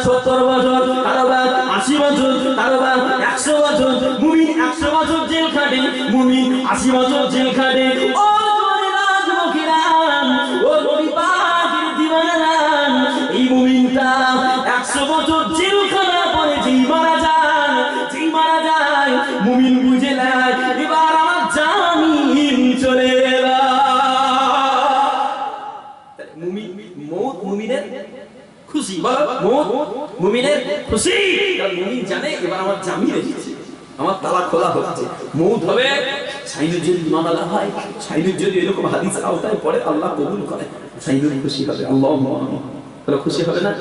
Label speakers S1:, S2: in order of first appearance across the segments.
S1: 70 বছর, কারো বা 80 বছর, কারো বা 100 বছর। মুমিন 100 বছর জেল খাটে, মুমিন 80 বছর জেল খাটে। ও জওয়ানেরা, যুবকেরা, ও নবী পাকের দিওয়ানারা, এই মুমিনটা 100 বছর জেলখানা পরে যেই মারা যায়, মুমিন বুঝে নেয় এবার আমার জামিন চলে এলো। মৌত মুমিনের খুশি, বলো মৌত মুমিনের খুশি, কারণ মুমিন জানে এবার আমার জামিন এসেছে, আমার তালা খোলা হচ্ছে। মৌত হবে সাইনুর যদি মামলা হয়, সাইনুর যদি এরকম হাদিস আওতায় পড়ে আল্লাহ কবুল করে, সাইনুর খুশি হবে, আল্লাহ খুশি হবে না?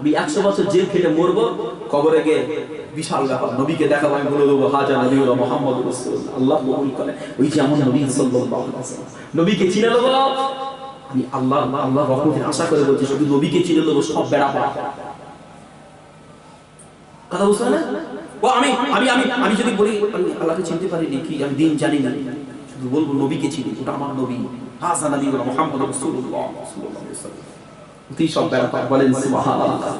S1: আমি 100 বছর জেল খেটে মরবো, কবরে গিয়ে বিশাল ব্যাপার, নবীকে দেখাবো, আমি বলে দেবো হাজা নবীউল্লাহ মুহাম্মদুর রাসূলুল্লাহ, আল্লাহ কবুল করে। ওই যে আমার নবী সাল্লাল্লাহু আলাইহি ওয়াসাল্লাম, নবীকে চিনে নেবো আমি, আল্লাহ রহমতের আশা করে বলছি, শুধু নবীকে চিনে নেবো, সব বেড়া পার। কথা বুঝতে না? ও আমি আমি আমি আমি যদি বলি আমি আল্লাহকে চিনতে পারিনি, কি আমি দিন জানি না, শুধু বলবো নবীকে চিনি, ওটা আমার নবী হাজা নবীউল্লাহ মুহাম্মদুর রাসূলুল্লাহ সাল্লাল্লাহু আলাইহি ওয়াসাল্লাম, তুই সব বেড়া পার। বলেন সুবহানাল্লাহ।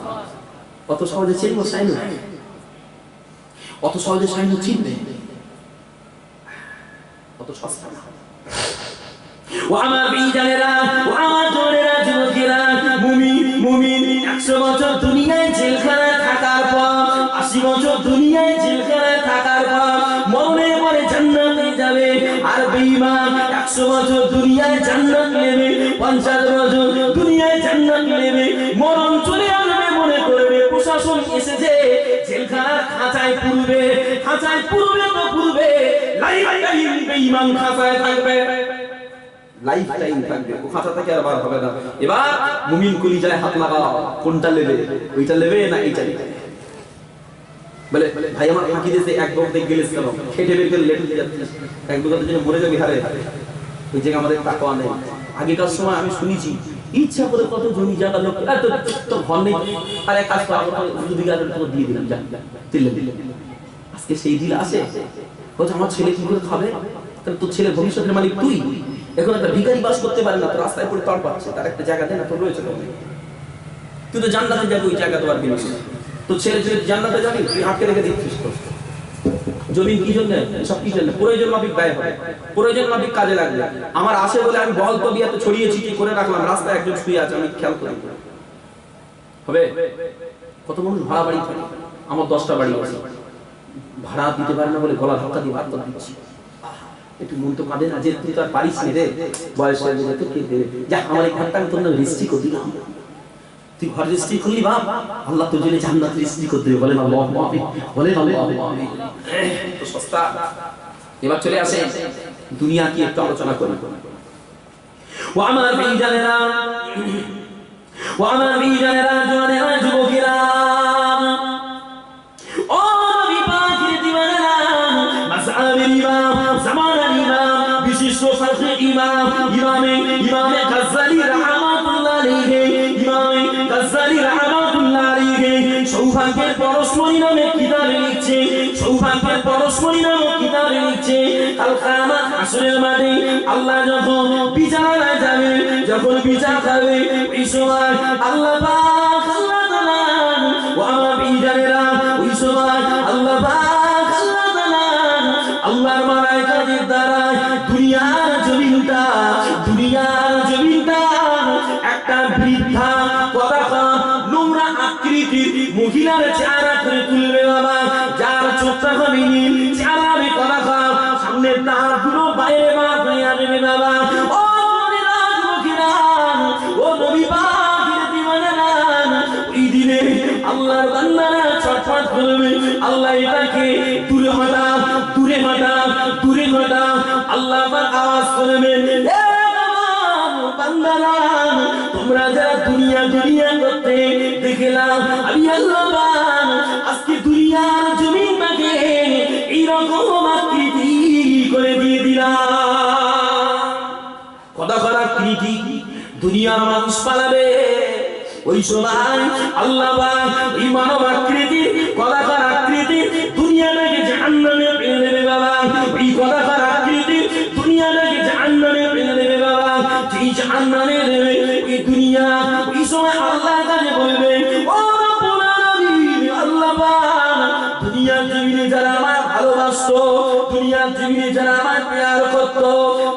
S1: অত সহজে চিনবো সাইনু? অত সহজে সাইনু চিনবে? অত সস্তা না। ও আমার বিজানেরা, ও আমার জোরেরা, যুবকেরা, মুমিন 100 বছর দুনিয়ায় জেলখানায় থাকার পর, 80 বছর দুনিয়ায় জেলখানায় থাকার পর মরণের পরে জান্নাতে যাবে। আর বেঈমান 100 বছর দুনিয়ায় জান্নাত নেবে, 50 বছর দুনিয়ায় জান্নাত নেবে, মরণ চলে আসবে মনে করবে প্রশাসন এসেছে, জেলখানার খাঁচায় পুরবে তো পুরবে, লাইফ টাইম বেঈমান খাঁচায় থাকবে, লাইফ টাইম থাকবে, ও খাঁচা থেকে আর বার হবে না। এবার মুমিন কলিজায় হাত লাগাও, কোনটা নেবে? ওইটা নেবে না এইটা নেবে? বলে ভাই আমার ফাঁকি দিয়েছে, এক বক দেখ গেলিস কেন, খেটে বের করে লেটে দিয়ে যাচ্ছিস, এক দুটাতে জন্য মরে যাবি হারে। ওই জায়গায় আমাদের তাকওয়া নেই। আগেকার সময় আমি শুনেছি ইচ্ছা করে কত জমি জায়গা লোক তো ঘর নেই, আর এক কাজ দুদিকে দিয়ে দিলাম, যা দিলে। আজকে সেই দিল আসে, বলছে আমার ছেলে কি করে খাবে? তাহলে তোর ছেলে ভবিষ্যতের মালিক তুই। এখন একটা ভিখারি বাস করতে পারে না, তো রাস্তায় পড়ে তড় পাচ্ছে, তার একটা জায়গা দেয় না, তোর রয়েছে, তুই তো জান্নাতে যাবি, ওই জায়গা তো আর বিনাশ। তোর ছেলে যদি জান্নাতে যাবি, তুই আটকে রেখে দিচ্ছিস। জমি কি জন্য? সব কি জন্য? প্রয়োজন মাফিক ব্যয় হবে, প্রয়োজন মাফিক কাজে লাগবে। আমার আসে বলে আমি বল তো বিয়াতে ছড়িয়ে ছিটিয়ে করে রাখলাম, রাস্তায় একজন শুয়ে আছে, আমি খেয়াল করি হবে? কত মানুষ ভাড়া বাড়ি থাকে, আমার 10টা বাড়ি আছে, ভাড়া দিতে পারে না বলে গলা ধাক্কা দিয়ে ভাত করে দিচ্ছি। একটু মন তো কাঁদে না যে তুই তো আর পারিস নি রে, বয়স হয়ে গেলে তো কে দেবে? যা আমার এই ঘরটা আমি তোর নামে রেজিস্ট্রি করে দিলাম, তুই ঘর রেজিস্ট্রি করলি, বাপ আল্লাহ তোর জন্য জান্নাত রেজিস্ট্রি করে দেবে। বলেন আল্লাহু আমিন, বলেন আল্লাহু আমিন। তো সস্তা। এবার চলে আসে দুনিয়া কি একটু আলোচনা করি। ও আমার বিজানেরা, জওয়ানেরা, যুবকেরা, ও নবী পাকের দিওয়ানারা, মাযহাবের ইমাম, জামানার ইমাম, বিশিষ্ট ফাকহে ইমাম, ইমামে গাজ্জালি রাহমাতুল্লাহ আলাইহি, সৌভাগ্যের পরশমণি নামে কিতাবে লিখছে, সৌভাগ্যের পরশমণি নামে কিতাবে লিখছে, কাল কিয়ামত হাসরের মাঠে আল্লাহ যখন বিচারণায় যাবে, যখন বিচার খাবে, এই সময় আল্লাহ পাক, আল্লাহ তাআলা, ও আমার বিজানেরা, ওই সময় আল্লাহ পাক, আল্লাহ তাআলা, আল্লাহর মালায়েকাদের দ্বারা দুনিয়ার জমিনটা একটা বৃদ্ধা পতাকা, নোংরা আকৃতির মহিলার চেহারা করে তুলবে বাবা, যার চোখটা হবে নীল, চেহারা হবে পতাকা, সামনে তার দুটো বাইরে বার হয়ে আসবে বাবা। ও জওয়ানেরা, যুবকেরা, ও নবী পাকের দিওয়ানারা, ওই দিনে আল্লাহর বান্দারা ছটফট করবে, আল্লাহ এটাকে দূরে হটা, আল্লাহ আবার আওয়াজ করবেন, বান্দারা তোমরা যারা দুনিয়া করতে দেখলাম, আমি আল্লাহ আজকে দুনিয়ার জমিনটাকে এইরকম আকৃতি করে দিয়ে দিলাম। কথা আকৃতি দুনিয়ার মানুষ পালাবে, ওই সময় আল্লাহ এই মানব আকৃতি, কলাকার আকৃতি দুনিয়াটাকে জাহান্নামে ফেলে দেবে বাবা। এই কলাকার আকৃতি দুনিয়াটাকে জাহান্নামে ফেলে দেবে বাবা। যেই জাহান্নামে দেবে ওই দুনিয়া, ওই সময় আল্লাহ তাআলা বলবে জমিনে যারা আমার প্যার করত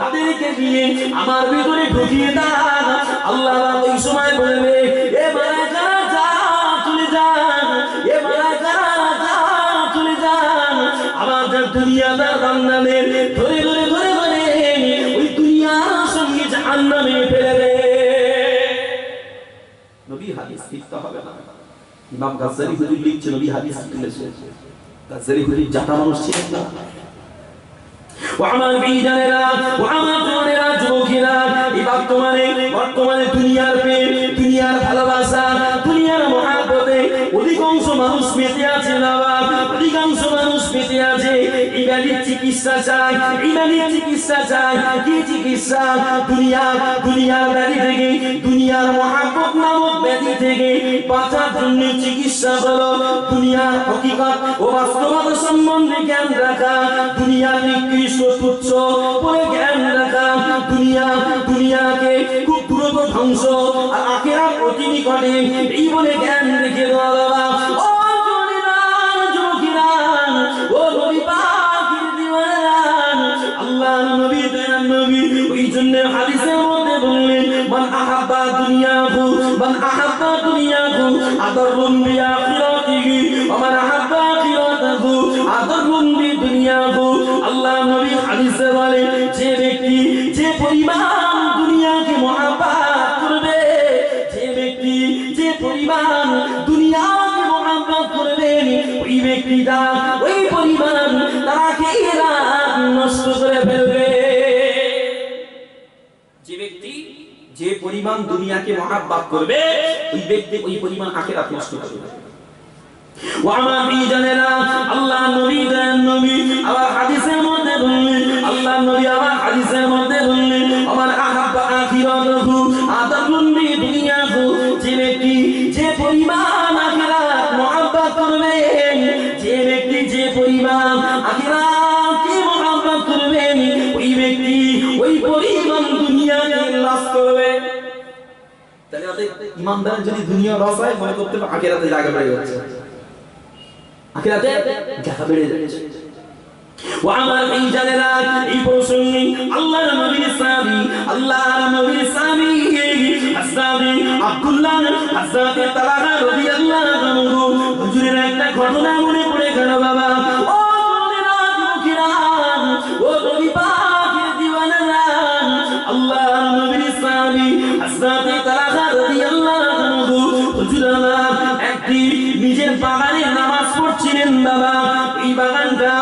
S1: তাদেরকে দিয়ে আমার ভিতরে ঢুকিয়ে দাও। আল্লাহ ওই সময় বলবে এ মালায়েকারা যা চলে যান, এ মালায়েকারা যা চলে যান। আমাদের দুনিয়াদার বান্দাদের ধরে ধরে ধরে ধরে ওই দুনিয়ার সঙ্গে জাহান্নামে ফেলে দেবে। নবী হাদিস লিখতে হবে না, ইমাম গাজ্জালি হুজুর লিখছে নবী হাদিস লিখেছে। গাজ্জালি হুজুর জাতা মানুষ ছিলেন না। ও আমার বিজানেরা, ও আমার জনেরা, যুবকেরা, এই বর্তমানে দুনিয়ার প্রেম, দুনিয়ার ভালোবাসা, দুনিয়ার মহব্বতে অধিকাংশ মানুষ পেতে আছে বাবা, অধিকাংশ মানুষ পেতে আছে। ইবাদির চিকিৎসা চাই, ইবাদির চিকিৎসা চাই। কি চিকিৎসা? দুনিয়ার ব্যাধি থেকে, দুনিয়ার মহব্বত নামক ব্যাধি থেকে বাঁচার জন্য চিকিৎসা হলো দুনিয়ার হকিকত ও বাস্তবতা সম্বন্ধে জ্ঞান রাখা, দুনিয়ার নিকৃষ্ট তুচ্ছ বলে জ্ঞান রাখা, দুনিয়াকে খুব দ্রুত ধ্বংস আর আখিরাত অতি নিকটে এই বলে জ্ঞান রেখে দেওয়া বাবা। ও জনেরা, যুবকেরা, ও নবী পাকের দিওয়ানা, আল্লাহর নবী দয়ার নবী ওই জন্য হাদিসের মধ্যে বললেন মান আহাব্বা দুনিয়াহু আদরুন বিআখিরাতিহি ওয়া মান আহাব্বা আখিরাতাহু আদরুন বিদুনিয়াহু। আল্লাহর নবী হাদিসে বলেন যে ব্যক্তি যে পরিমাণ দুনিয়াকে মহব্বত করবে, যে ব্যক্তি যে পরিমাণ দুনিয়াকে মহব্বত করবে, ওই ব্যক্তিটা ওই পরিমাণ তার আখিরাত নষ্ট করে ফেলবে। যে ব্যক্তি যে পরিমাণ দুনিয়াকে মহব্বত করবে, ওই ব্যক্তি ওই পরিমাণ আখিরাত নষ্ট করবে। ও আমার বিজানেরা, আল্লাহ নবী দয়ার নবী আবার হাদিসের মধ্যে বললেন, আল্লাহ নবী আবার হাদিসের মধ্যে বললেন আমার আহাব্বা আখিরাতাহু আদালুন বিদুনিয়াহু। যে ব্যক্তি যে পরিমাণ আখিরাত মহব্বত করবে, যে ব্যক্তি যে পরিমাণ আখিরাতকে মহব্বত করবে, ওই ব্যক্তি ওই পরিমাণ দুনিয়াকে লস করবে। তাহলে ইমানদার যদি দুনিয়া লস হয় মনে করতে হবে আখিরাতে জায়গা বেড়ে যাচ্ছে, আখিরাতে জায়গা বেড়ে যাচ্ছে। ও আমার এই জানেরা, এই প্রসঙ্গে আল্লাহর নবীর সাহাবী হযরত আব্দুল্লাহ হযরত তালহা রাদিয়াল্লাহু আনহু হুজুরের একটা ঘটনা মনে পড়ে গেল বাবা। ও জনেরা, যুবকেরা, ও নবী পাকের দিওয়ানারা, আল্লাহর নবীর সাহাবী হযরত তালহা রাদিয়াল্লাহু আনহু হুজুরা একদিন নিজের বাগানে নামাজ পড়ছিলেন বাবা। এই বাগানটা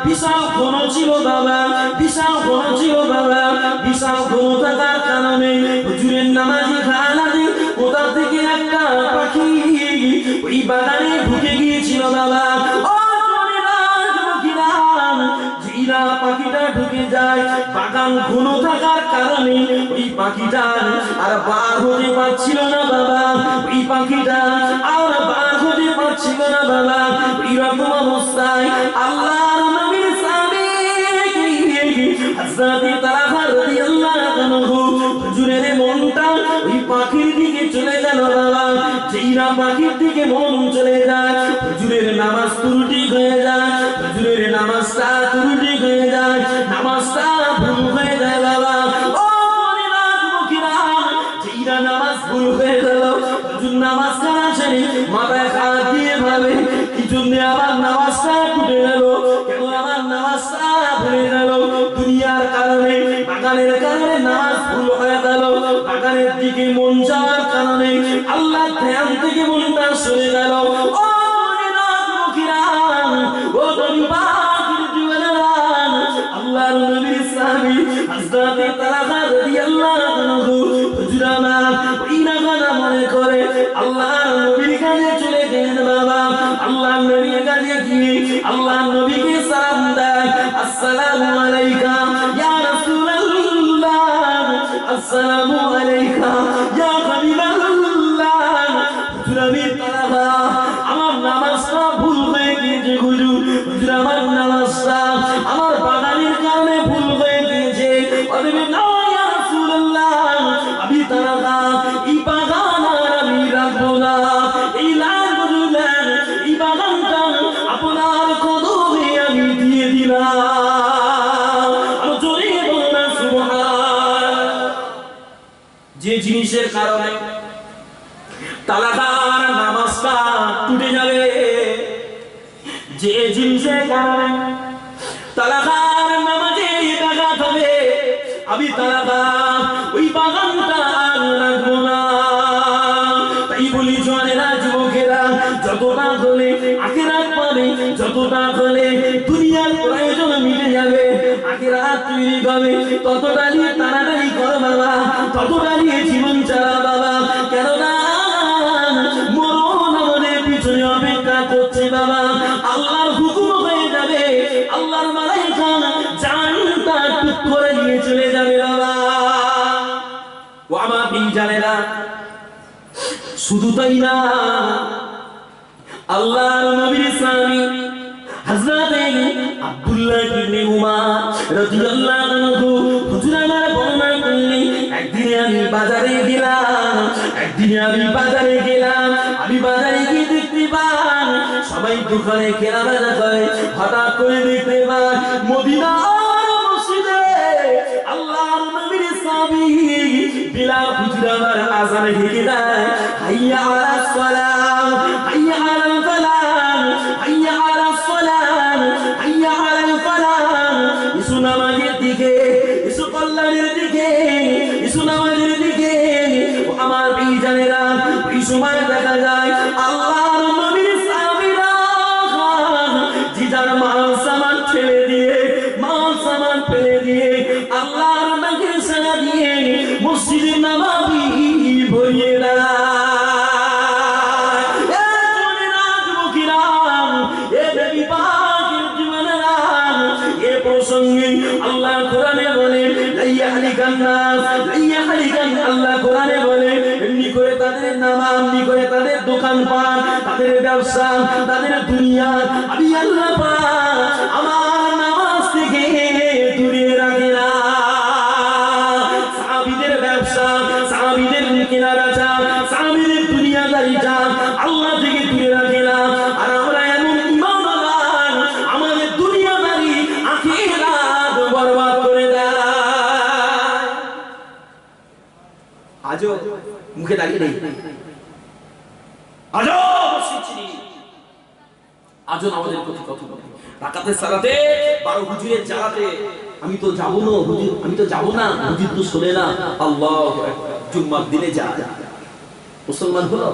S1: বিশাল ঘন ছিল বাবা, বিশাল ঘন ছিল বাবা। বিশাল ঘন থাকার কারণে হুজুরের নামাজি খানাতে কোথা থেকে একটা পাখি ওই বাগানে ঢুকে গিয়েছিল বাবা। ও জনেরা, যুবকেরা, জিরা পাখিটা ঢুকে যায় বাগান ঘন থাকার কারণে ওই পাখিটা আর বার হতে পারছিল না বাবা। ওই পাখিটা আর বার হতে পারছিল না বাবা। এইরকম অবস্থায় আল্লাহর নবীর সাহাবী হযরত তালহা রাদিয়াল্লাহু আনহু হুজুরের মনটা ওই পাখির দিকে চলে গেল বাবা। যেই না পাখির দিকে মন চলে যায়, হুজুরের নামাজ ত্রুটি হয়ে যায়, হুজুরের নামাজটা ত্রুটি হয়ে যায়, নামাজটা ভুল হয়ে যায় বাবা। ও জনেরা, যুবকেরা, যেই না নামাজ ভুল হয়ে গেল, হুজুর নামাজ কানা ছেড়ে মাথায় হাত দিয়ে ভাবে কি জন্য আমার নামাজটা টুটে গেল, কেন আমার নামাজটা ভুলে গেল। দুনিয়ার কারণে, বাগানের কারণে নামাজ ভুল হয়ে গেল। বাগানের দিকে মন যাওয়ার কারণে আল্লাহর ধ্যান থেকে মনটা সরে গেল। ও জনেরা, যুবকেরা, ও নবী পাকের দিওয়ানারা, আল্লাহর নবীর সাহাবী হযরত তালহা রাদিয়াল্লাহু আনহু হুজুরা ওই নাগানা মনে করে আল্লাহর নবীর কাছে চলে গেলেন বাবা। আল্লাহর নবীর কাছে গিয়ে আল্লাহর নবীকে সালাম দেয়, আসসালামু আলাইকা ইয়া রাসূলুল্লাহ, আসসালামু আলাইকা ইয়া হাবিবাল্লাহ। হুজুর আমি তালহা, আমার নামাজটা ভুল হয়ে গিয়েছে হুজুর, হুজুর আমার নামাজটা আমার বাগানের কারণে ভুল হয়ে গিয়েছে। না ইয়া রাসূলুল্লাহ, আমি তালহা এই বাগান আর আমি রাখবো না, এই এই বাগানটা আপনার কদমে আমি দিয়ে দিলাম। তালাকার নামাজটা টুটে যাবে। যে জিনিসের কারণে তালাকার নামাজে ব্যাঘাত হবে, আমি তালাকা ওই বাগানটা আর রাখবো না। তাই বলি জনেরা যুবকেরা, যতটা হলে আখিরাত পাবে, যতটা হলে দুনিয়ার প্রয়োজন মিটে যাবে, আখিরাত তৈরি হবে, ততটা নিয়ে তাড়াতাড়ি করো বাবা, ততটা নিয়ে জীবন চালা বাবা। কেননা মরণ আমাদের পিছনে অপেক্ষা করছে বাবা। আল্লাহর হুকুম হয়ে যাবে, আল্লাহর মালাইকা জানটা টুক করে নিয়ে চলে যাবে বাবা। ও আমার জানেরা, শুধু তাই না, আল্লাহর নবীর স্বামী হযরত আব্দুল্লাহ ইবনে উমর রাদিয়াল্লাহু আনহু হুজুর আমার বর্ণনা করলেন, একদিন আমি বাজারে গেলাম, আমি বাজারে গিয়ে দেখতে পাই সবাই দোকানে কেনাবেচা করে। হঠাৎ করে দেখতে পাই মদিনার মসজিদে আল্লাহর নবীর সাহাবী বিলাল হুজুর আমার আযানে ঢেকে দেয়, হাইয়া আলাস সালাম, হাইয়া আলাল ফালাহ, হাইয়া আলাস সালাম, হাইয়া আলাল ফালাহ। ইসু নামাজের দিকে, ইসু কল্যাণের দিকে, ইসু নামাজের দিকে। ও আমার ভাইজানেরা, ওই সময় দেখা যায় আল্লাহর নবীর সাহাবীরা জিজার মাল সামান ফেলে দিয়ে আল্লাহর নামে সাড়া দিয়ে মসজিদে নববী ভরিয়ে দেয়। আল্লাহ কোরআনে বলে, আল্লাহ কোরআনে বলে, এমনি করে তাদের নামাজ, এমনি করে তাদের দোকানপাট, তাদের ব্যবসা, তাদের দুনিয়া আমি আল্লাহ পাক আমার নামাজ থেকে দূরে রাখে না। সাহাবীদের ব্যবসা, সাহাবীদের কেনাবেচা, সাহাবীদের দুনিয়াদারিটা আল্লাহ থেকে দূরে রাখে না। আর আমরা এমন ঈমানওয়ালা, আমাদের দুনিয়াদারি আখিরাত বরবাদ করে দেয়। আজও মুখে দাঁড়িয়ে নেই, আজও আমাদের প্রতি কথা বলে রাকাতের সালাতে 12 হুজুরের জালাতে আমি তো যাব না হুজুর, আমি তো যাব না হুজুর, তো শোনে না। আল্লাহু আকবার, জুম্মার দিনে যা মুসলমান হলো।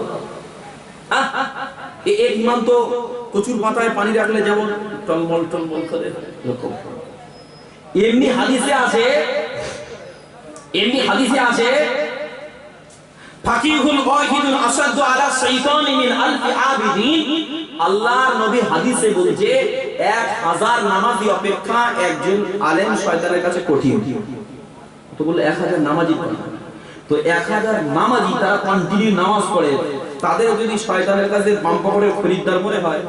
S1: এই ইমান তো কচুর পাতায় পানি রাখলে যেমন টলমল করে এরকম। এমনি হাদিসে আছে ফাকিহুল ওয়াহিদুল আসাদু আলা শাইতানি মিন আলফি আবিদিন। আল্লাহর নবী হাদিসে বলছে 1000 নামাজি অপেক্ষা একজন আলেম শয়তানের কাছে কঠিন। তো বলে 1000 নামাজি, তো 1000 নামাজি তারা কন্টিনিউ নামাজ পড়ে, তাদের যদি শয়তানের কাছে বাম পকেটের খরিদ্দার মনে হয়,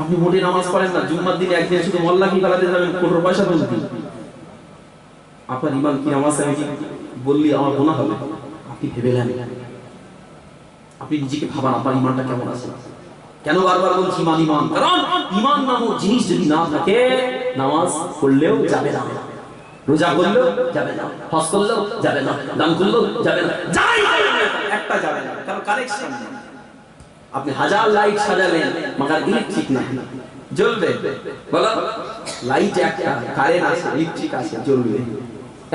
S1: আপনি মোটে নামাজ পড়েন না, জুম্মার দিনে একদিন শুধু মোল্লা কি করাতে যাবেন, 15 পয়সা তুলবেন, আপনার ইমান কি নামাজ আমি বললি আমার গুনাহ হবে? আপনি ভেবে নেন, আপনি নিজেকে ভাবান আপনার ইমানটা কেমন আছে। কেন বারবার বলছি ইমান? কারণ ইমান নামক জিনিস যদি না থাকে, নামাজ পড়লেও যাবে না, রোজা করলেও যাবে না, হজ করলেও যাবে না, দান করলেও যাবে না, একটা যাবে না, কারণ কানেকশন নেই। আপনি 1000 লাইট সাজালেন, মাগার ইলেকট্রিক না, জ্বলবে? বলো, লাইট একটা, কারেন্ট আছে, ইলেকট্রিক আছে, জ্বলবে,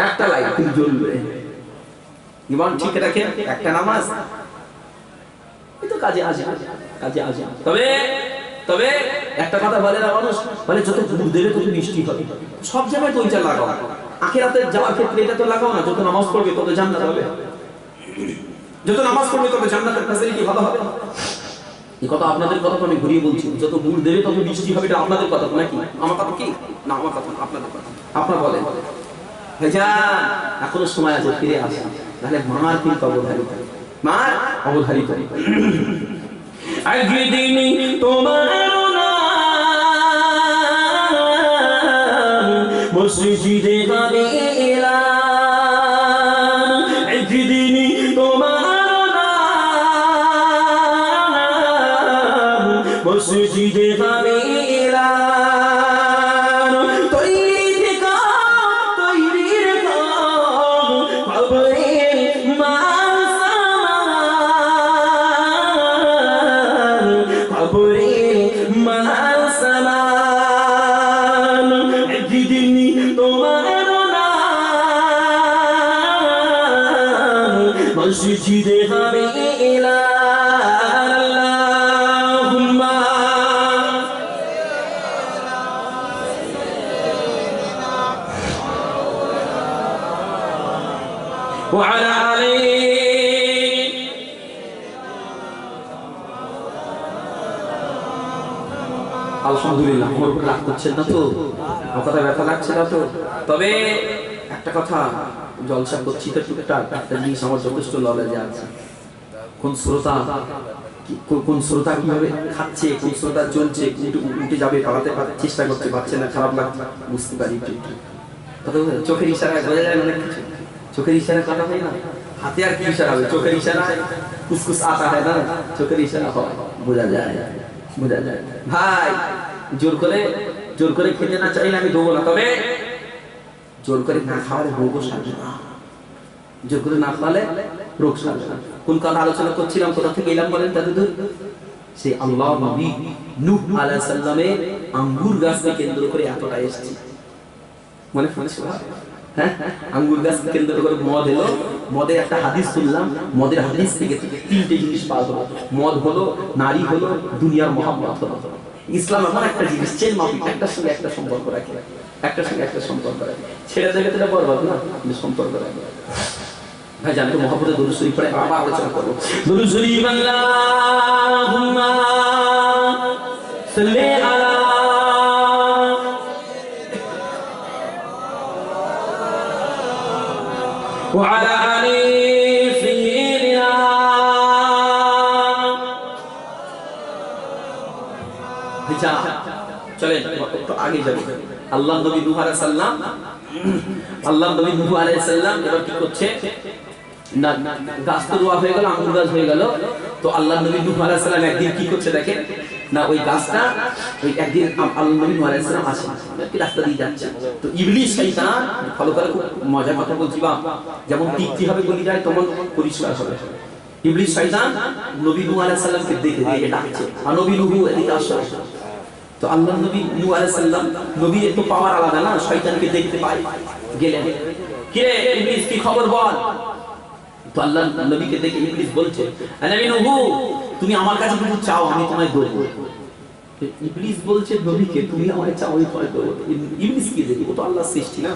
S1: একটা লাইট কিন্তু জ্বলবে। ইমান ঠিক রাখে একটা নামাজ, তো কাজে আসে। তবে একটা কথা বলে না মানুষ, বলে যত গুড় দেবে তত মিষ্টি হবে। সব জায়গায় তো ওইটা লাগাও, আখিরাতে যাওয়ার ক্ষেত্রে এটা তো লাগাও না। যত নামাজ পড়বে তত জান্নাত হবে, যত নামাজ পড়বে তত জান্নাতের ফ্যাসিলিটি ভালো হবে। এই কথা আপনাদের কথা আমি ঘুরিয়ে বলছি, যত গুড় দেবে তত মিষ্টি হবে, এটা আপনাদের কথা নাকি আমার কথা? কি না আমার কথা, আপনাদের কথা। আপনারা বলেন ভাইজান এখনো সময় আছে, ফিরে আসেন, তাহলে মার কিন্তু অবধারিত, মার অবধারিত। একদিন তোমার নাম মসজিদে গাবে এলাম, একদিন তোমার নাম মসজিদে গাবে এলাম। তৈরি থেকো খবরে আলহামদুলিল্লাহ, আমার উপর রাগ করছেন না তো? আমার কথা ব্যথা লাগছে না তো? তবে একটা কথা, জলসা করছি তো টুকটাক, একটা জিনিস আমার যথেষ্ট নলেজে আছে। কোন শ্রোতা কিভাবে খাচ্ছে, কোন শ্রোতা চলছে, উঠে যাবে, পালাতে চেষ্টা করতে পারছে না, খারাপ লাগছে, বুঝতে পারি। চোখের ইশারায় বোঝা যায় অনেক কিছু। চোখের ইশারায় কথা হয় না, হাতে আর কি ইশারা হবে, চোখের ইশারায় কুসকুস আতা হয় না, চোখের ইশারা হয়, বোঝা যায়। ভাই জোর করে খেতে না চাইলে আমি দেবো না, তবে জোর করে না খাওয়ালে রোগও সারবে না। জোর করে না খাওয়ালে রোগ সারবে না। কোন কথা আলোচনা করছিলাম, কোথা থেকে এলাম বলেন দাদুদুর? সেই আল্লাহ নবী নূহ আলাইহিস সালামের আঙ্গুর গাছকে কেন্দ্র করে এতটা এসেছে, মনে পড়ছে? হ্যাঁ, আঙ্গুর গাছকে কেন্দ্র করে মদ এলো। মদের একটা হাদিস শুনলাম, মদের হাদিস থেকে 3টে জিনিস পাওয়া গেল। মদ হলো, নারী হলো, দুনিয়ার মহাব্বত হলো। ইসলাম এমন একটা জিনিস, চেন মাফিক, একটার সঙ্গে একটা সম্পর্ক রাখে, একটার সঙ্গে একটা সম্পর্ক রাখে। ছেড়ে দেবে তো বরবাদ না, সম্পর্ক রাখে। ভাই জানতো মহাব্বতে দরুদ শরীফ পড়ে আবার আলোচনা করবো। দরুদ শরীফ আল্লাহুম্মা সাল্লি আলা ওয়া আলা আলি সাইয়্যিদিনা। আচ্ছা চলেন একটু আগে যাবো। আল্লাহ নবী নূহ আলাইহিস সালাম, আল্লাহ নবী নূহ আলাইহিস সালাম এবার কি করছে না, গাছ তো রোয়া হয়ে গেল, আঙ্গুর গাছ হয়ে গেল। তো আল্লাহ নবী নূহ আলাইহিস সালাম একদিন কি করছে দেখেন না, ওই গাছটা ওই একদিন আল্লাহ নবী নূহ আলাইহিস সালাম আসে, কি রাস্তা দিয়ে যাচ্ছে, তো ইবলিস শয়তান, ফলো করে, খুব মজার কথা বলছি বা, যেমন টিকটি হবে গলি যায় তেমন পরিষ্কার হবে। ইবলিস শয়তান নবী নূহ আলাইহিস সালামকে দেখে দেখে ডাকছে, আর নবী নূহ এদিকে আসো। তো আল্লাহ নবী নূহ আলাইহিস সালাম, নবী একটু পাওয়ার আলাদা না, শয়তানকে দেখতে পায়, গেলেন, কি রে ইবলিস কি খবর বল? তো আল্লাহ নবীকে দেখে ইবলিস বলছে, নবী নূহ তুমি আমার কাছে কিছু চাও, আমি তোমায় দেব। ইবলিস বলছে নবীকে, তুমি আমায় চাও, আমি তোমায় দেব। ইবলিস কি দেখি, ও তো আল্লাহর সৃষ্টি না।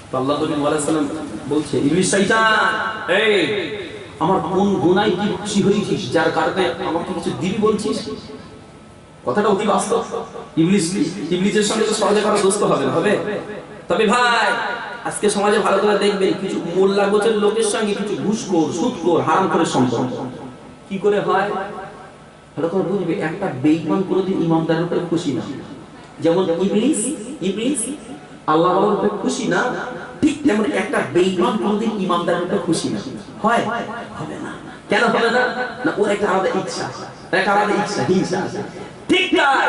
S1: তো আল্লাহ নবী নূহ আলাইহিস সালাম বলছে, ইবলিস শয়তান, এই আমার কোন গুনাহে কি খুশি হয়েছিস যার কারণে আমাকে কিছু দিবি বলছিস? কথাটা অতি বাস্তব। ইবলিসের সঙ্গে তো সহজে কারো দোস্ত হবে না, হবে? তবে ভাই আজকে সমাজে ভালো করে দেখবেন, কিছু মোল্লা গোছের লোকের সঙ্গে কিছু ঘুষখোর, সুদখোর, হারামখোরের সম্পর্ক কি করে হয় ভালো করে বুঝবে। একটা বেঈমান কোনোদিন ইমানদারের উপরে খুশি না, যেমন ইবলিস আল্লাহর উপরে খুশি না, ঠিক তেমন একটা বেঈমান কোনোদিন ইমানদারের উপরে খুশি না, হয়? হবে না। কেন হবে না? না, ওর একটা আলাদা ইচ্ছা, হিংসা আছে। ঠিক তাই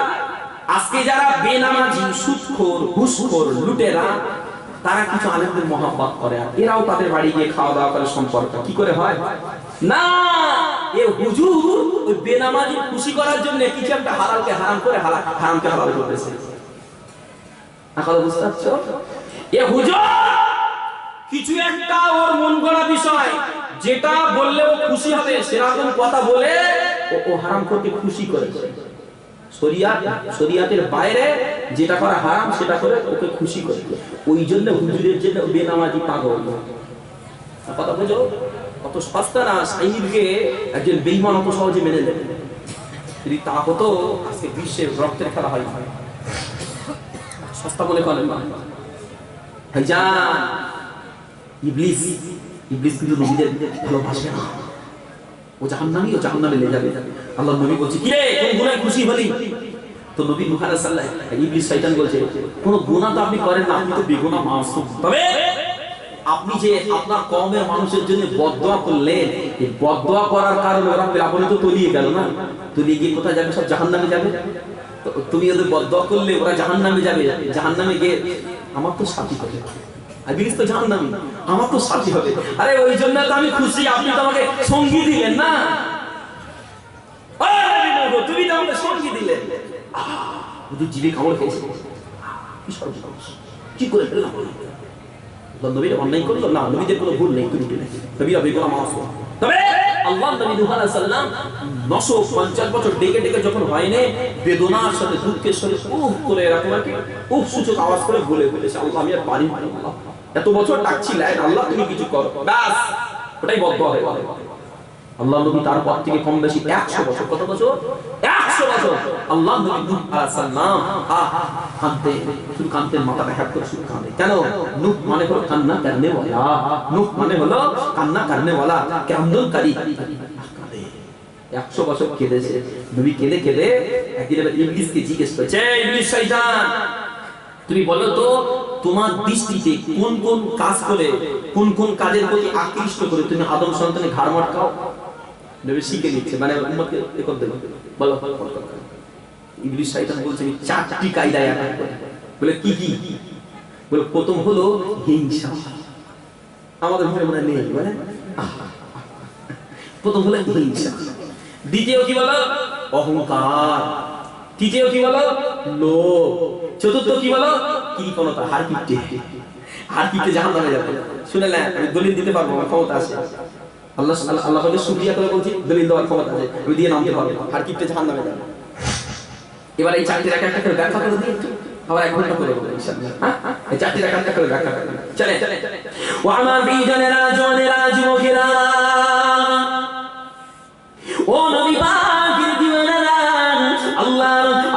S1: আজকে যারা বেনামাজি, সুদখোর, ঘুষখোর, লুটেরা, তারা কিছু আলেমদের মহব্বত করে, আর এরাও তাদের বাড়ি গিয়ে খাওয়া দাওয়া করে। সম্পর্ক কি করে হয় না, এ হুজুর ওই বেনামাজি খুশি করার জন্য কিছু একটা হালালকে হারাম করে, হারামকে হালাল করতেছে। এখন বুঝতে পারছো, এ হুজুর কিছু একটা ওর মন গড়া বিষয়, যেটা বললে ও খুশি হবে, সেরকম কথা বলে ও হারাম করতে খুশি করে। শরিয়াতের বাইরে যেটা করা হারাম সেটা করে ওকে খুশি করে। ওই জন্য হুজুরের জন্য বেনামাজি পাগল। কথা বুঝো, অত সস্তা না সাইনিদকে একজন বেঈমান অত সহজে মেনে নেবে। যদি তা হতো আজকে বিশ্বের রক্তের খেলা হয়, সস্তা বলে করেন না ভাইজান। ইবলিস কিন্তু নবীদের ভালোবাসে না, ও জাহান্নামে লে যাবে। আল্লাহ নবী বলছে, কি রে কোন গুনাহে খুশি হলি? তো নবী নূহ আলাইহিস সালাম, ইবলিস শয়তান বলছে, কোন গুনাহ তো আপনি করেন না, আপনি তো বেগুনাহ মাসুম। তবে আপনি যে আপনার কওমের মানুষের জন্য বদদোয়া করলেন, এই বদদোয়া করার কারণে ওরা আপনি তো তলিয়ে গেল না, তলিয়ে গিয়ে কোথায় যাবে? সব জাহান্নামে যাবে। তো তুমি ওদের বদদোয়া করলে ওরা জাহান্নামে যাবে, জাহান্নামে গিয়ে আমার তো সাথী হবে, ইবলিস তো জাহান্নামী, আমার তো সাথী হবে। আরে ওই জন্য তো আমি খুশি, আপনি তো আমাকে সঙ্গী দিলেন না, তুমি তো আমাকে সঙ্গী দিলেন। যদি জিভে কামড় খেয়েছে, কি সর্বনাশ, কি করে ফেললাম? নবীরা অন্যায় করলো না, নবীদের কোনো ভুল নেই, নবীরা বেগুনাহ মাসুম। তবে আল্লাহ নবী নূহ আলাইহিস সালাম 950 বছর ডেকে যখন হয়নি, বেদনার সাথে দুঃখের সাথে উফ করে এরকম আর কি উফ সূচক আওয়াজ করে বলেছে, আল্লাহ আমি আর পারি না, এত বছর ডাকছিলেন, আল্লাহ তুমি কিছু করো, ব্যাস ওটাই বদদোয়া হয়ে গেল। আল্লাহ নবী তারপর থেকে কম বেশি 100 বছর, কত বছর? 100 বছর আল্লাহ নবী নূহ আলাইহিস সালাম কাঁদতে, শুধু কাঁদতে, মাথাটা হ্যাপ করে শুধু কাঁদে। কেন? নূহ মানে হলো কান্না করনে ওয়ালা, নূহ মানে হলো কান্না করনে ওয়ালা, কান্দনকারী। 100 বছর কেঁদেছে নবী, কেঁদে কেঁদে একদিন ইবলিসকে জিজ্ঞেস করেছে, ইবলিস শয়তান, তুমি বলো তো তোমার দৃষ্টিতে কোন কোন কাজ করে, কোন কোন কাজের প্রতি আকৃষ্ট করে তুমি আদম সন্তানের ঘাড় মটকাও? নবী শিখে নিচ্ছে, মানে উম্মতকে এ করতে বলো। ইবলিস শয়তান বলছে আমি 4টি কায়দায় আঘাত করি। বলে কি কি? বলে প্রথম হলো হিংসা। আমাদের মনে মনে নেই, বলে প্রথম হলো হিংসা। দ্বিতীয় কি বলো? অহংকার। তৃতীয় কি বলো? লোভ। চতুর্থ কি বলো? কৃপণতা, হার কিপটে। হার কিপটে জাহান্নামে যাবে। শুনে না, আমি দলিল দিতে পারবো, আমার ক্ষমতা আছে। আল্লাহকে শুকরিয়া করে বলছি, দলিল দেওয়ার ক্ষমতা আছে, আমি দিয়ে নামতে পারবো। হার কিপটে জাহান্নামে যাবে। এবার এই 4টি রাখা একটা করে ব্যাখ্যা করে দিই, আবার 1 ঘন্টা করে বলবো ইনশাআল্লাহ। হ্যাঁ, এই 4টি রাখা একটা করে ব্যাখ্যা করে চলে। ও আমার বিজনেরা, জনেরা, যুবকেরা, ও নবী পাকের দিওয়ানারা,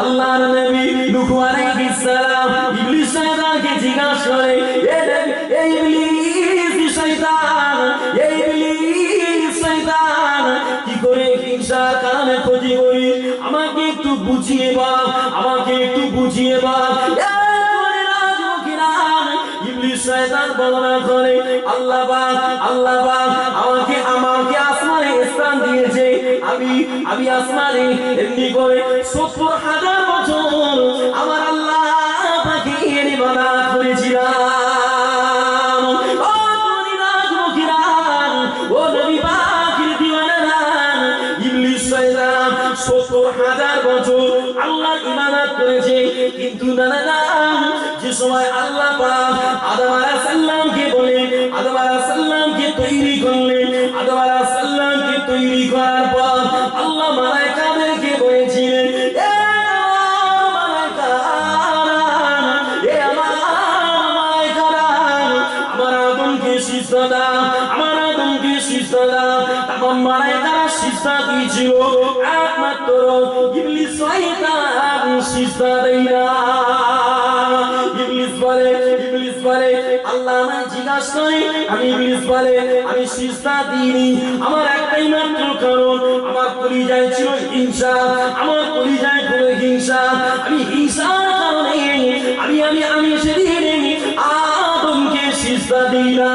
S1: আল্লাহর নবী নূহ আলাইহিস সালাম ইবলিস শয়তানকে জিজ্ঞাসা করে, এই ইবলিস শয়তান, এই ইবলিস শয়তান, কি করে হিংসার কারণে ক্ষতি করি? আমাকে একটু বুঝিয়ে বল, আমাকে একটু বুঝিয়ে বল। ইবলিস শয়তান বর্ণনা করে, আল্লাহ পাক আমাকে আসমানে স্থান দিয়েছে, আমি আসমানে এমনি করে 70,000 বছর আমার আল্লাহ পাকে ইবাদত করেছিলাম। ও দুনিয়া যুবকেরা, ও নবী পাকের দিওয়ানারা, ইবলিস শয়তান 70,000 বছর আল্লাহর ইবাদত করেছে। কিন্তু না, যে সময় আল্লাহ পাক আদম আলাইহিস সালামকে বলে, আদম আলাইহিস সালামকে তৈরি করলেন, আদম আলাইহিস সালামকে তৈরি করার পর আল্লাহ মালায়েকাদেরকে বলেছিলেন, এ আমার মালায়েকারা, আমার আদমকে সিজদা দাও, আমার আদমকে সিজদা দাও। তখন মালায়েকারা সিজদা দিয়েছিল, একমাত্র ইবলিস শয়তান সিজদা দেয় না। ইবলিস বলে আল্লাহ আমায় জিজ্ঞাসা করে, ইবলিস বলে আমি সিজদা দিইনি, আমার একটাই মাত্র কারণ, আমার কলিজায় ছিল হিংসা, আমার কলিজায় ছিল হিংসা। আমি হিংসার কারণে আমি সেদিন আদমকে সিজদা দিই না।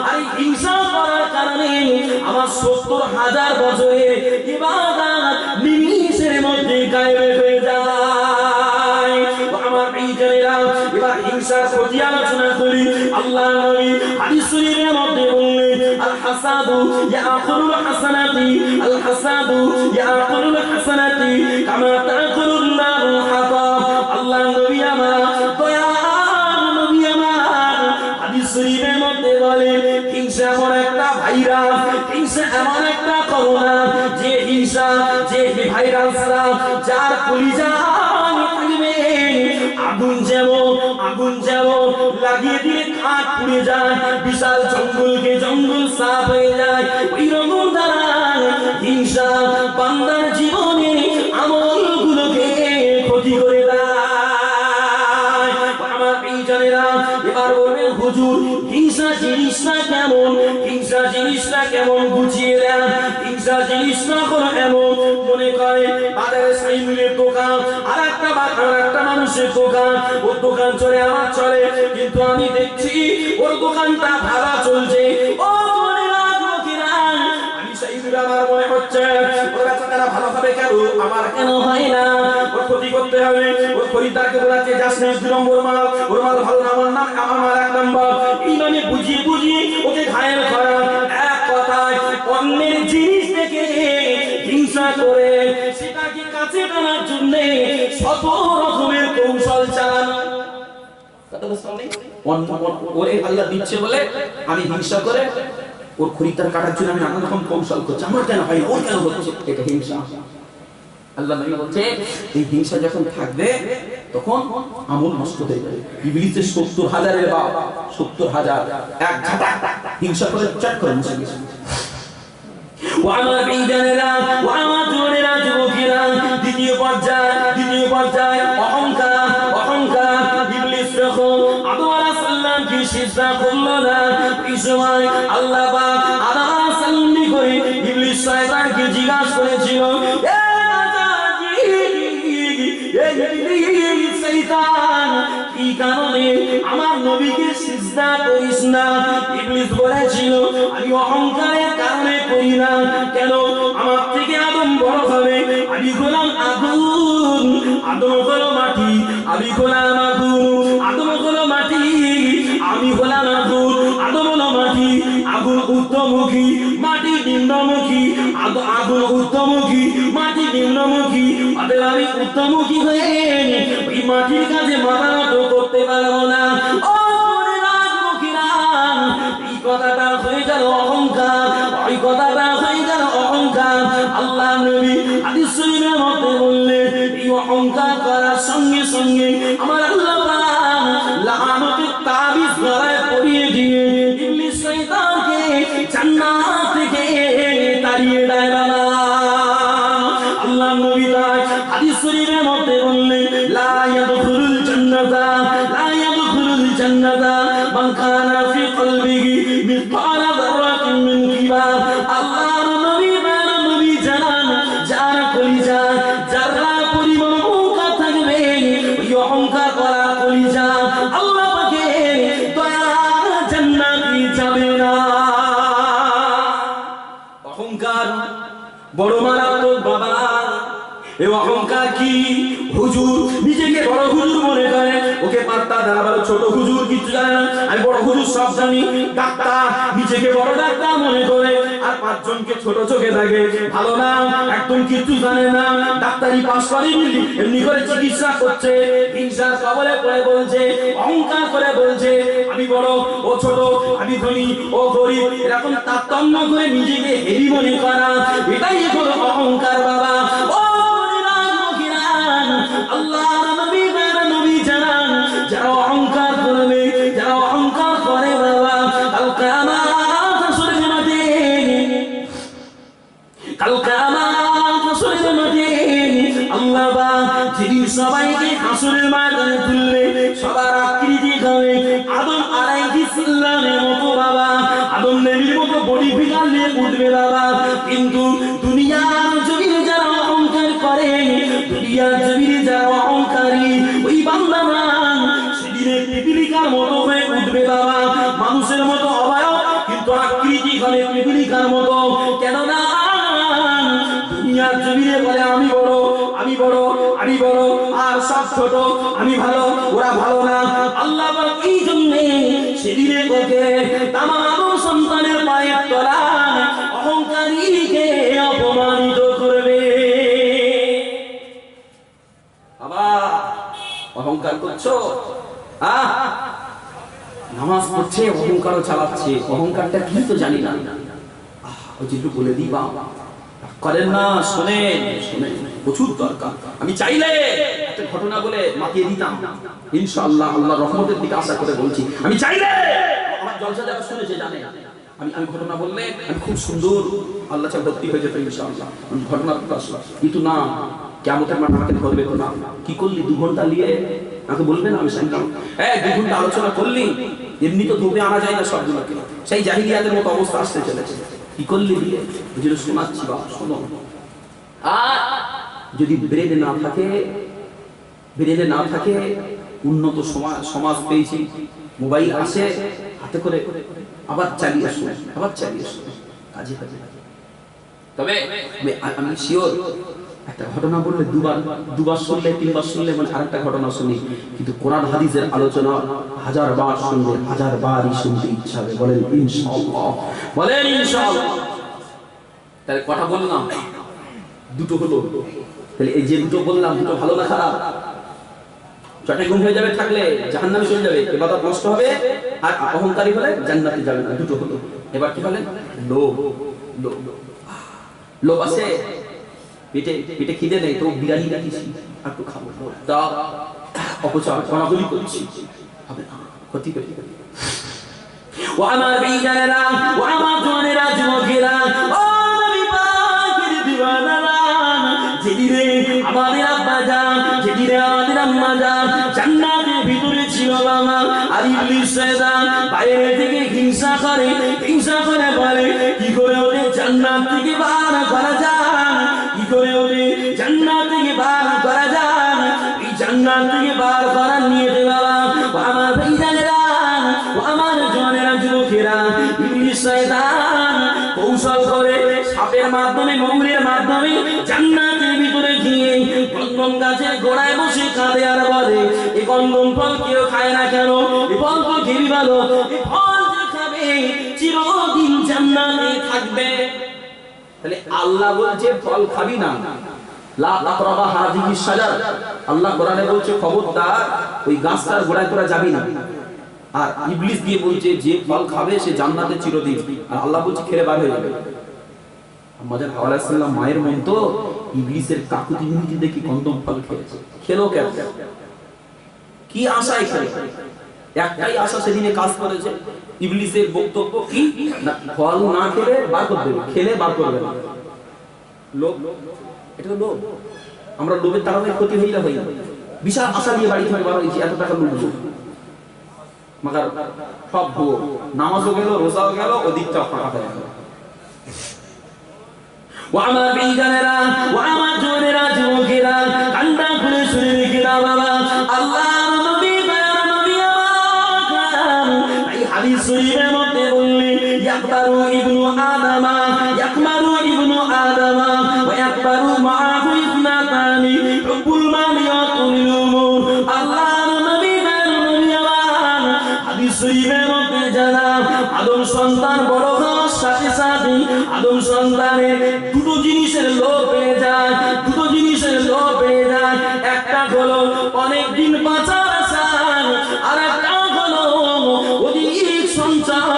S1: আর হিংসা করার কারণে আমার 70,000 বছরের ইবাদত নিমিষের মধ্যে গায়েব হয়ে যায়। আমার প্রিয়জনেরা, এবার হিংসার প্রতি আলোচনা করি। আল্লাহ নবী হাদিস শরীফের মধ্যে বললেন, আল হাসাদু ইয়াকুলুল হাসানাতি, আল হাসাদু ইয়াকুলুল হাসানাতি কামা তাকুলুন নারুল হাতাব। আল্লাহ নবী আমার, দয়ার নবী আমার হাদিস শরীফের মধ্যে বলে, হিংসা এমন একটা ভাইরাস, হিংসা এমন একটা করোনা, যে হিংসা, যে ভাইরাসটা যার কলিজায় থাকবে, আগুন যেমন লাগিয়ে দিলে কাঠ পুড়ে যায়, বিশাল জঙ্গলকে জঙ্গল সাফ হয়ে যায়, ওই রকম দ্বারা হিংসা বান্দার জীবনে আমলগুলোকে ক্ষতি করে দেয়। আমার প্রিয়জনেরা, এবার বলবেন হুজুর হিংসা জিনিসটা কেমন? হিংসা জিনিসটা কেমন বুঝিয়ে দেন। হিংসা জিনিসটা হলো এমন, মনে করে বাজারে সাইকেলের দোকান, আর একটা মানুষের দোকান, ওর দোকান চলে, আমার চলে, কিন্তু আমি দেখছি ওর দোকানটা ভাড়া চলছে। ও আমি সাইকেল, আমার মনে হচ্ছে ওর বেচাকেনা ভালো হবে কেন, আমার কেন হয় না? ওর ক্ষতি করতে হবে, ওর খরিদ্দারকে বলাচ্ছে যাস না, 2 নম্বর মাল, ওর মাল ভালো না, আমার নাম, আমার মাল 1 নম্বর। এইভাবে বুঝিয়ে ওকে ঘায়েল করা। এক কথায় অন্যের জিনিস থেকে হিংসা করে সেটাকে কাছে টানার জন্য শত রকমের কৌশল চালানো। কথা বুঝতে পারলি? ওরে আল্লাহ দিচ্ছে বলে আমি হিংসা করে ওর খরিদ্দার কাটার জন্য আমি নানা রকম কৌশল করছি, আমার কেন হয় না, ওর কেন হচ্ছে, এটা হিংসা। আল্লাহ নবী বলছে এই হিংসা যখন থাকবে তখন আমল নষ্ট হয়ে যাবে। ইবলিসের 70,000-এর বাপ, 70,000 এক ঝাঁটা হিংসা করে চট করে মুছে গেছে। ও ও আমার ভাইজানেরা, ও আমার জোরেরা, যুবকেরা, দ্বিতীয় পর্যায় অহংকার। ইবলিস যখন আদম আলাইহিস সালামকে সিজদা করল না, এই সময় আল্লাহ পাক আদম আলাইহিস সালামকে করে ইবলিস শয়তানকে জিজ্ঞাসা করেছিল, শয়তান কি কারণে আমার নবীকে সিজদা করিস না? ইবলিস বলেছিল, আমি অহংকারের কারণে করি না। কেন? আমার থেকে আদম বড় হবে, আমি হলাম আগুন, আদম হলো মাটি, আমি হলাম আগুন, আদম হলো মাটি, আমি হলাম আগুন, আদম হলো মাটি, আগুন ঊর্ধ্বমুখী, মাটি নিম্নমুখী, আগুন ঊর্ধ্বমুখী, মাটি নিম্নমুখী, অতএব আমি ঊর্ধ্বমুখী হয়ে ওই মাটির কাছে মাথা নত করতে পারবো না। ও যুবকেরা, এই কথাটা হয়ে গেল অহংকার, ওই কথাটা হয়ে গেল অহংকার। আল্লাহ নবী হাদিস শরীফের মধ্যে বললেন, এই অহংকার করার সঙ্গে সঙ্গে আমার আল্লাহ পাক লাআনতের তাবিজ গলায় পরিয়ে দিয়ে ইবলিস শয়তানকে জান্নাত থেকে তাড়িয়ে দেয়। আল্লাহ নবী তাই হাদিস শরীফের মধ্যে বললেন, লা ইয়াদখুলুল জান্নাতা মান কানা ফি কলবিহি মিসকালা যাররাতিন মিন কিবার। আল্লাহর নবী জানান, যার কলিজা যারা পরিমাণ অহংকার থাকবে, ওই অহংকার করা কলিজা আল্লাহ পাকের দয়া জান্নাতে যাবে না। অহংকার বড় মারাত্মক বাবা। এই অহংকার কি? হুজুর নিজেকে বড় হুজুর মনে করে, ওকে পাত্তা দেয়, আবার ছোট হুজুর কিছু জানে না, আমি বড় হুজুর সব জানি। ডাক্তার নিজেকে বড় ডাক্তার মনে করে, আর পাঁচজনকে ছোট চোখে থাকে, ভালো না, একদম কিছু জানে না, ডাক্তারি পাস করেনি, এমনি করে চিকিৎসা করছে, হিংসার কবলে পড়ে বলছে, অহংকার করে বলছে আমি বড়, ও ছোট, আমি ধনী, ও গরিব, এরকম তারতম্য করে নিজেকে হেভি মনে করা, এটাই হলো অহংকার বাবা। ও আল্লাহর নবী জানান, যারা অহংকার করবে, যারা অহংকার করে বাবা, কাল কিয়ামত হাসরের মাঠে, কাল কিয়ামত হাসরের মাঠে আল্লাহ পাক যেদিন সবাইকে হাসরের ময়দানে তুলবে, সবার আকৃতি হবে আদম আলাইহিস সালামের মতো বাবা, আদম নবীর মতো বডি ফিগার নিয়ে উঠবে বাবা। কিন্তু দুনিয়ার জমিনে যারা অহংকার করে, দুনিয়ার জমিনে যারা অহংকারী, ওই বান্দারা সেদিনে পিপীলিকার মতো হয়ে উঠবে বাবা, মানুষের মতো অবয়ব কিন্তু আকৃতি হবে পিপীলিকার মতো। কেননা দুনিয়ার জমিনে বলে আমি বড়, আমি বড়, আমি বড়, আর সব ছোট, আমি ভালো, ওরা ভালো না। আল্লাহ পাক এই জন্যে সেদিনে ওকে তামাম সন্তানের পায়ের তলায় অহংকারীকে অপমানিত করবে। বাবা অহংকার করছো, নামাজ পড়ছে, অহংকারও চালাচ্ছে, অহংকারটা কি তো জানি না, ওই যেটু বলে দিই বা করেন না, শোনেন শোনেন, প্রচুর দরকার। আমি চাইলে একটা ঘটনা বলে মাতিয়ে দিতাম, ইনশাআল্লাহ আল্লাহর রহমতের দিকে আশা করে বলছি। আমি চাইলে, আমার জলসা যারা শুনেছে জানে, আমি ঘটনা বললে আমি খুব সুন্দর আল্লাহ চাই ভর্তি হয়ে যেত ইনশাআল্লাহ। আমি ঘটনা আসলাম কিন্তু না, কিয়ামতের মাঠে আমাকে ধরবে তো না। কি করলি 2 ঘন্টা নিয়ে আমাকে বলবে না? আমি শুনলাম 2 ঘন্টা আলোচনা করলি, এমনি তো ধরে আনা যায় না সবগুলোকে, সেই জাহিলিয়াতের মতো অবস্থা আসতে চলেছে। কি করলি দিয়ে যেটা শোনাচ্ছি বা শোনো। আর যদি ব্রেনে না থাকে উন্নত সমাজ পেয়েছি, মোবাইল আসে হাতে করে, আবার চালিয়ে আসো, কাজে কাজে। তবে আমি শিওর একটা ঘটনা বললে দুবার শুনলে, 3বার শুনলে মানে আরেকটা ঘটনা শুনি, কিন্তু কোরআন হাদিসের আলোচনা 1000 বার শুনলে 1000 বারই শুনতে ইচ্ছা হবে। বলেন ইনশাআল্লাহ, বলেন ইনশাআল্লাহ। তাহলে কথা বললাম, দুটো হলো, তাহলে এই যে দুটো বললাম, দুটো ভালো না খারাপ? চটে ঘুম হয়ে যাবে থাকলে জাহান্নামে চলে যাবে, ইবাদত নষ্ট হবে, আর অহংকারী হলে জান্নাতে যাবে না। দুটো হলো। এবার কি বলেন? লোভ আছে, পেটে খিদে নেই, তো বিরিয়ানি রাখিস একটু খাবো, দাও, অপচার করাগুলি করছি, হবে না, ক্ষতি করি। ও আমার ভাইজানেরা, ও আমার বোনেরা, যুবকেরা, ও নবী পাক যেদিনে আমাদের আব্বা যান, যেদিনে আমাদের আম্মা যান জান্নাতের ভিতরে ছিল বাবা, আর ইবলিস শয়তান বাইরে থেকে হিংসা করে বলে কি করে ওদের জান্নাত থেকে বার করা যায়, কি করে ওদের জান্নাত থেকে বার করা যায়। এই জান্নাত থেকে বার করার নিয়তে বাবা আমার ভাইজানেরা, আমার জওয়ানেরা, যুবকেরা, ইবলিস শয়তান কৌশল করে সাপের মাধ্যমে, ময়ূরের মাধ্যমে জান্নাতের ভিতরে গিয়ে কন্দম গাছের গোড়ায় বসে কাঁদে আর বলে এই কন্দম ফল কেউ খায় না কেন, এই ফল তো খেবি ভালো, এই ফল যে খাবে চিরদিন জান্নাতে থাকবে। তাহলে আল্লাহ বলছে ফল খাবি না, লা তাকরাবা হাযিহি শাজার। আল্লাহ কোরআনে বলছে খবরদার ওই গাছটার গোড়ায় তোরা যাবি না। আর ইবলিস দিয়ে বলছে যে ফল খাবে সে জান্নাতে চিরদিন, আর আল্লাহ বলছে খেলে বার হয়ে যাবে। আমাদের হাওয়া আলাইহিস সালাম মায়ের মন তো ইবলিসের কাকুতি মিনতি দেখি কন্দম ফল খেয়েছে। খেলো কেন? কি আশায় খেলো? একটাই আশা সেদিনে কাজ করেছে। ইবলিসের বক্তব্য কি না ফল না খেলে বার করে দেবে, খেলে বার করবে না। লোভ, এটা তো লোভ। আমরা লোভের কারণে ক্ষতি হয়ে যাবে। বিশাল আশা নিয়ে বাড়ি থেকে বার হয়েছি, এত টাকা লুটবো, মাগার সব ভুয়ো। নামাজও গেল, রোজাও গেল, ওদিকটা ফাঁকা হয়ে গেল। ও আমার ভাইজানেরা, ও আমার জওয়ানেরা, যুবকেরা, কান্না করে শুনে রেখে দাও বাবা, আল্লাহর নবী দয়ার নবী আমার এই হাদিস শরীফের মধ্যে বললেন ইয়াকবারু ইবনু আদামা, ইয়াকবারু ইবনু আদামা ওয়া ইয়াকবারু মাআহু ইসনাতানি হুব্বুল মালি ওয়া তুলিল উমুর। আল্লাহর নবী দয়ার নবী আমার হাদিস শরীফের মধ্যে জানান আদম সন্তান বড় হওয়ার সাথে সাথে আদম সন্তানের দুটো জিনিসের লোভ পেয়ে যায়, দুটো জিনিসের লোভ পেয়ে যায়। একটা হলো অনেক দিন বাঁচার আশা, আর একটা হলো অধিক সঞ্চয়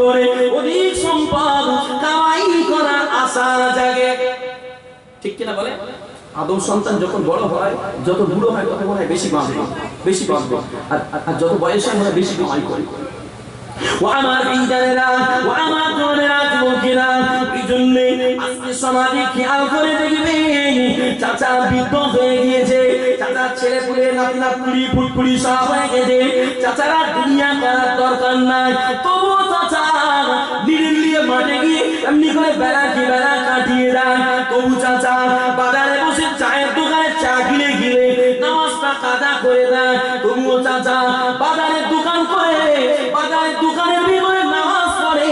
S1: করে অধিক সম্পদ কামাই করার আশা জাগে। ঠিক কিনা বলে? আদম সন্তান যখন বড় হয়, যত বুড়ো হয় তত মনে হয় বেশি বাঁচবে, বেশি বাঁচবে, আর যত বয়স হয় মনে হয় বেশি কামাই করে। ও আমার ভাইজানেরা, ও আমার জওয়ানেরা, যুবকেরা, এই জন্য আজকে সমাজে খেয়াল করে দেখবেন চাচা বৃদ্ধ হয়ে গিয়েছে, চাচা ছেলে পুলে নাতি নাতনি ফুটফুড়ি সব হয়ে গেছে, চাচারা দুনিয়া করার দরকার নাই, তবুও চাচা নিরিবিলি মাঠে গিয়ে এমনি করে বেলা কাটিয়ে দেয়। তবু চাচা বাজারে বসে চায়ের দোকানে চা গিলে নামাজটা কাজা করে দেয়। তবুও চাচা বাজারের দোকান করে বাজারের দোকানের বিনিময়ে নামাজ পড়ে,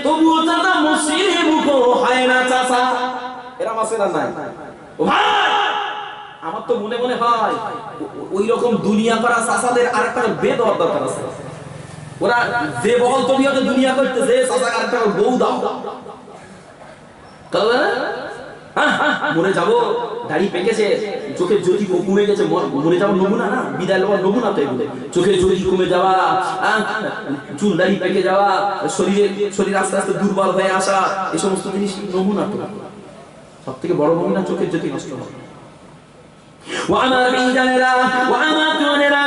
S1: তবুও চাচা মসজিদে মুখো হয় না চাচা। এরা মাসে না নাই ও ভাই, আমার তো মনে মনে হয় ওই রকম দুনিয়া করা চাচাদের আরেকটা বেদ হওয়ার দরকার আছে। ওরা যে বহল তবিয়তে দুনিয়া করতেছে, চাচা আরেকটা বউ দাও, মরে যাবো, দাড়ি পেকেছে, চোখের জ্যোতি কমে গেছে, মরে যাওয়ার নমুনা না, বিদায় লওয়ার নমুনা তো এগুলো। চোখের জ্যোতি কমে যাওয়া, চুল দাড়ি পেকে যাওয়া, শরীর আস্তে আস্তে দুর্বল হয়ে আসা, এই সমস্ত জিনিস নমুনা তো। সব থেকে বড় নমুনা চোখের জ্যোতি নষ্ট হয়। ও আমার ভাইজানেরা, ও আমার জওয়ানেরা,